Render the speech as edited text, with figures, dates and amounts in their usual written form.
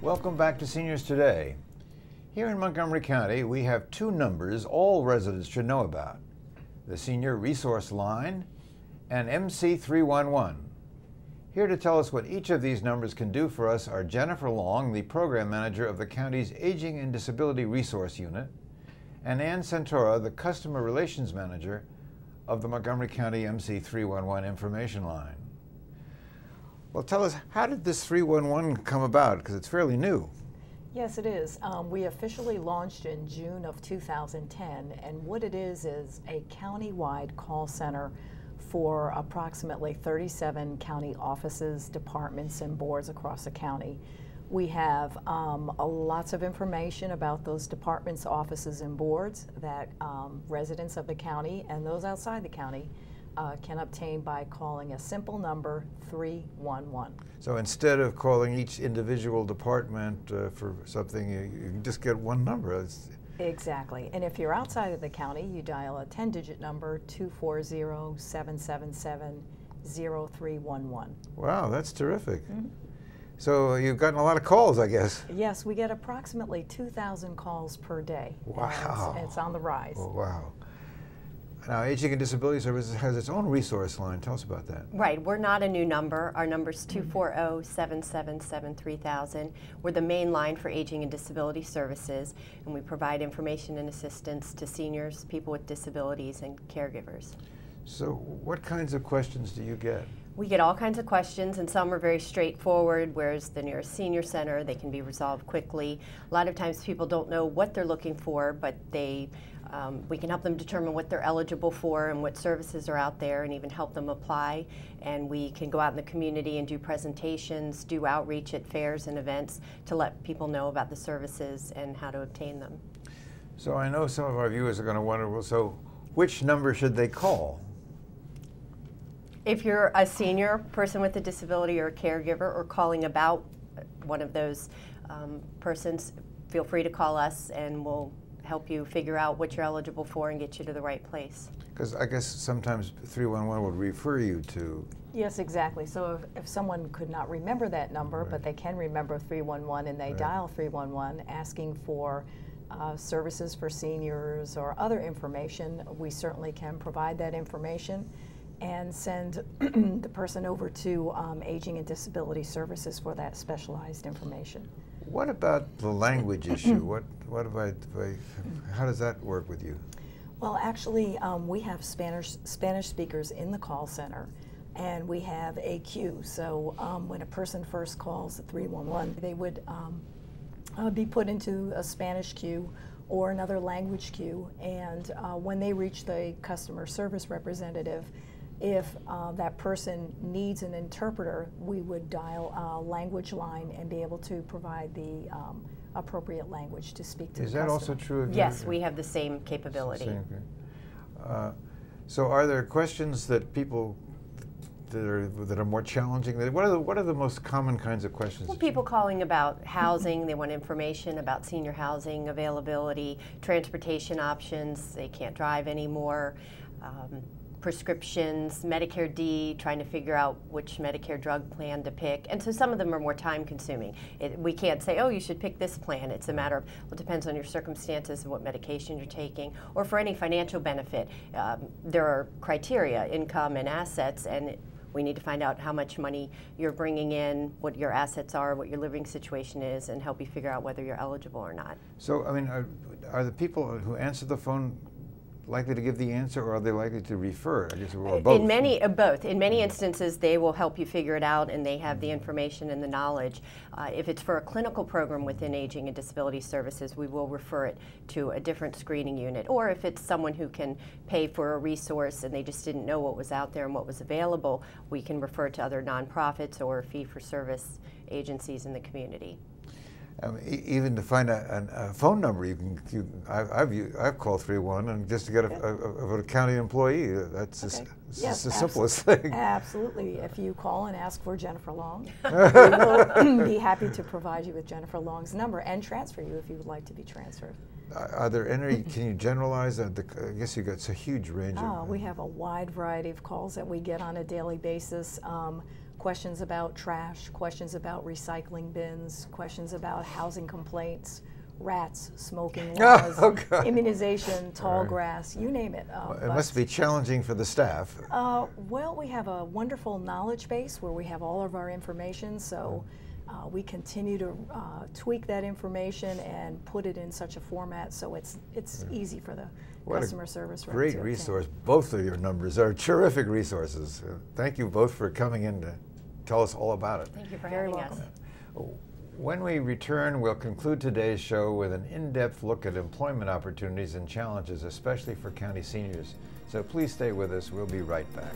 Welcome back to Seniors Today. Here in Montgomery County, we have two numbers all residents should know about: the Senior Resource Line and MC311. Here to tell us what each of these numbers can do for us are Jennifer Long, the Program Manager of the county's Aging and Disability Resource Unit, and Ann Santora, the Customer Relations Manager of the Montgomery County MC311 Information Line. Well, tell us, how did this 311 come about? Because it's fairly new. Yes, it is. We officially launched in June of 2010, and what it is a county-wide call center for approximately 37 county offices, departments, and boards across the county. We have lots of information about those departments, offices, and boards that residents of the county and those outside the county can obtain by calling a simple number, 311. So instead of calling each individual department for something, you can just get one number. Exactly. And if you're outside of the county, you dial a 10-digit number, 240-777-0311. Wow, that's terrific. Mm-hmm. So you've gotten a lot of calls, I guess. Yes, we get approximately 2,000 calls per day. Wow. And it's on the rise. Oh, wow. Now, Aging and Disability Services has its own resource line. Tell us about that. Right. We're not a new number. Our number is 240-777-3000. We're the main line for Aging and Disability Services, and we provide information and assistance to seniors, people with disabilities, and caregivers. So what kinds of questions do you get? We get all kinds of questions, and some are very straightforward, whereas the nearest senior center, they can be resolved quickly. A lot of times people don't know what they're looking for, but we can help them determine what they're eligible for and what services are out there, and even help them apply. And we can go out in the community and do presentations, do outreach at fairs and events to let people know about the services and how to obtain them. So I know some of our viewers are going to wonder, well, so which number should they call? If you're a senior person with a disability or a caregiver, or calling about one of those persons, feel free to call us and we'll help you figure out what you're eligible for and get you to the right place. Because I guess sometimes 311 would refer you to... Yes, exactly. So if someone could not remember that number, right, but they can remember 311 and they right, dial 311 asking for services for seniors or other information, we certainly can provide that information and send the person over to Aging and Disability Services for that specialized information. What about the language issue? How does that work with you? Well, actually, we have Spanish speakers in the call center, and we have a queue. So when a person first calls 311, they would be put into a Spanish queue or another language queue, and when they reach the customer service representative, if that person needs an interpreter, we would dial a language line and be able to provide the appropriate language to speak to the customer. Is that also true of you? Yes, we have the same capability. So are there questions that people that are more challenging? What are the most common kinds of questions? Well, people calling about housing, they want information about senior housing availability, transportation options, they can't drive anymore, prescriptions, Medicare D, trying to figure out which Medicare drug plan to pick. And so some of them are more time consuming. We can't say, oh, you should pick this plan. It's a matter of, well, it depends on your circumstances and what medication you're taking. Or for any financial benefit, there are criteria, income and assets, and we need to find out how much money you're bringing in, what your assets are, what your living situation is, and help you figure out whether you're eligible or not. So, I mean, are the people who answer the phone likely to give the answer, or are they likely to refer? I guess, or both. Both. In many instances, they will help you figure it out, and they have the information and the knowledge. If it's for a clinical program within Aging and Disability Services, we will refer it to a different screening unit. Or if it's someone who can pay for a resource and they just didn't know what was out there and what was available, we can refer to other nonprofits or fee-for-service agencies in the community. Even to find a phone number, I've called 311 and just to get a county employee. That's okay. Yes, the simplest thing. Absolutely. If you call and ask for Jennifer Long, we will be happy to provide you with Jennifer Long's number and transfer you if you would like to be transferred. Are there any, can you generalize that? I guess you've got a huge range of... We have a wide variety of calls that we get on a daily basis. Questions about trash, questions about recycling bins, questions about housing complaints, rats, smoking laws, immunization, tall grass, you name it. It must be challenging for the staff. Well, we have a wonderful knowledge base where we have all of our information, so we continue to tweak that information and put it in such a format so it's easy for the customer service rep to Great resource. Both of your numbers are terrific resources. Thank you both for coming in to tell us all about it. Thank you for having us. When we return, we'll conclude today's show with an in-depth look at employment opportunities and challenges, especially for county seniors. So please stay with us. We'll be right back.